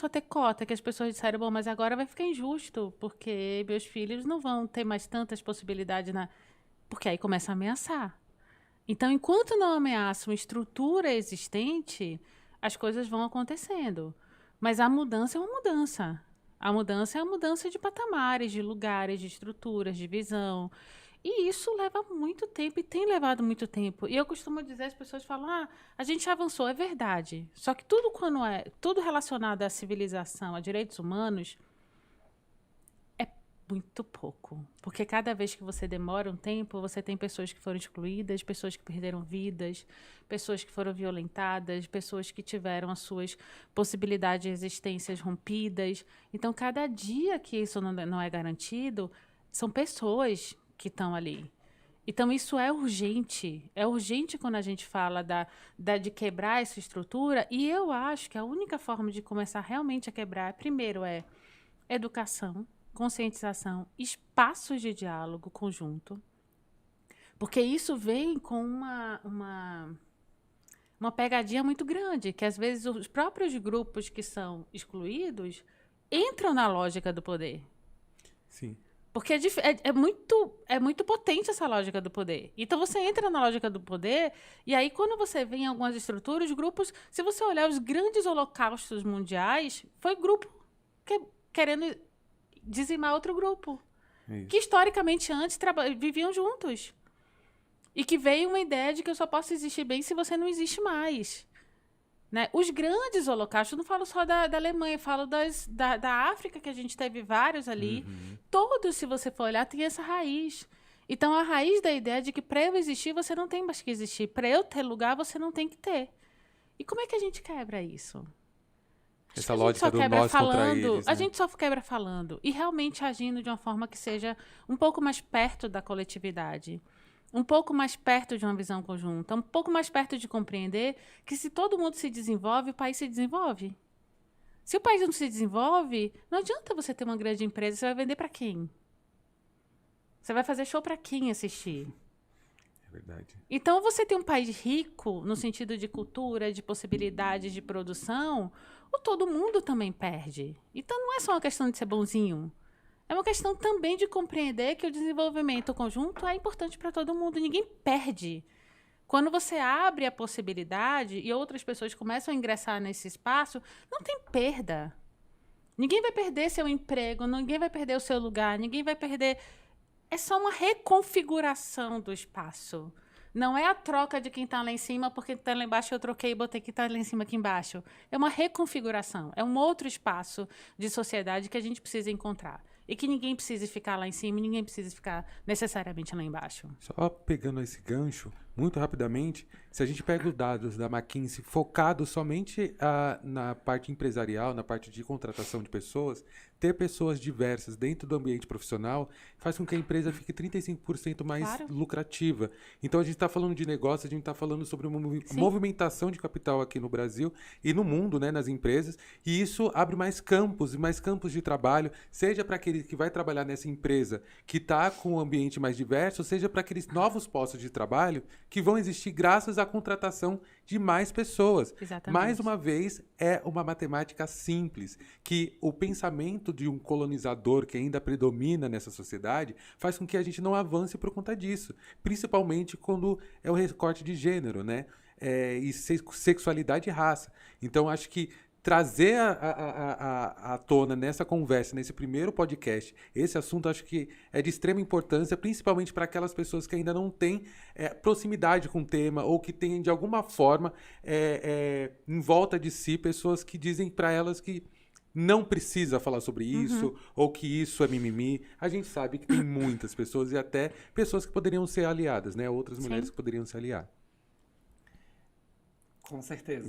começou a ter cota, que as pessoas disseram, bom, mas agora vai ficar injusto, porque meus filhos não vão ter mais tantas possibilidades porque aí começa a ameaçar. Então, enquanto não ameaça uma estrutura existente, as coisas vão acontecendo. Mas a mudança é uma mudança. A mudança é a mudança de patamares, de lugares, de estruturas, de visão. E isso leva muito tempo e tem levado muito tempo. E eu costumo dizer, as pessoas falam, a gente avançou, é verdade. Só que tudo relacionado à civilização, a direitos humanos, é muito pouco. Porque cada vez que você demora um tempo, você tem pessoas que foram excluídas, pessoas que perderam vidas, pessoas que foram violentadas, pessoas que tiveram as suas possibilidades de existências rompidas. Então, cada dia que isso não é garantido, são pessoas que estão ali. Então, isso é urgente. É urgente quando a gente fala de quebrar essa estrutura. E eu acho que a única forma de começar realmente a quebrar, primeiro, é educação, conscientização, espaços de diálogo conjunto. Porque isso vem com uma pegadinha muito grande, que às vezes os próprios grupos que são excluídos entram na lógica do poder. Sim. Porque é muito potente essa lógica do poder. Então, você entra na lógica do poder, e aí, quando você vê em algumas estruturas, grupos... Se você olhar os grandes holocaustos mundiais, foi grupo querendo dizimar outro grupo. Que, historicamente, antes viviam juntos. E que veio uma ideia de que eu só posso existir bem se você não existe mais. Né? Os grandes holocaustos, não falo só da Alemanha, falo da África, que a gente teve vários ali. Todos, se você for olhar, tem essa raiz. Então, a raiz da ideia de que para eu existir, você não tem mais que existir. Para eu ter lugar, você não tem que ter. E como é que a gente quebra isso? Essa lógica do nós contra eles, né? A gente só quebra falando. E realmente agindo de uma forma que seja um pouco mais perto da coletividade. Um pouco mais perto de uma visão conjunta, um pouco mais perto de compreender que se todo mundo se desenvolve, o país se desenvolve. Se o país não se desenvolve, não adianta você ter uma grande empresa, você vai vender para quem? Você vai fazer show para quem assistir? É verdade. Então, você tem um país rico, no sentido de cultura, de possibilidades de produção, ou todo mundo também perde. Então, não é só uma questão de ser bonzinho. É uma questão também de compreender que o desenvolvimento conjunto é importante para todo mundo. Ninguém perde. Quando você abre a possibilidade e outras pessoas começam a ingressar nesse espaço, não tem perda. Ninguém vai perder seu emprego, ninguém vai perder o seu lugar, ninguém vai perder... É só uma reconfiguração do espaço. Não é a troca de quem está lá em cima, porque está lá embaixo eu troquei e botei quem está lá em cima aqui embaixo. É uma reconfiguração. É um outro espaço de sociedade que a gente precisa encontrar. E que ninguém precise ficar lá em cima e ninguém precise ficar necessariamente lá embaixo. Só pegando esse gancho, muito rapidamente, se a gente pega os dados da McKinsey focado somente na parte empresarial, na parte de contratação de pessoas, ter pessoas diversas dentro do ambiente profissional faz com que a empresa fique 35% mais lucrativa. Então, a gente está falando de negócio, a gente está falando sobre uma movimentação de capital aqui no Brasil e no mundo, né, nas empresas, e isso abre mais campos de trabalho, seja para aquele que vai trabalhar nessa empresa que está com um ambiente mais diverso, seja para aqueles novos postos de trabalho que vão existir graças à contratação de mais pessoas. Exatamente. Mais uma vez, é uma matemática simples, que o pensamento de um colonizador que ainda predomina nessa sociedade faz com que a gente não avance por conta disso, principalmente quando é o recorte de gênero, né? E sexualidade e raça. Então, acho que trazer à tona nessa conversa, nesse primeiro podcast, esse assunto acho que é de extrema importância, principalmente para aquelas pessoas que ainda não têm proximidade com o tema ou que têm, de alguma forma, em volta de si, pessoas que dizem para elas que não precisa falar sobre isso ou que isso é mimimi. A gente sabe que tem muitas pessoas e até pessoas que poderiam ser aliadas, né? Outras mulheres que poderiam se aliar. Com certeza.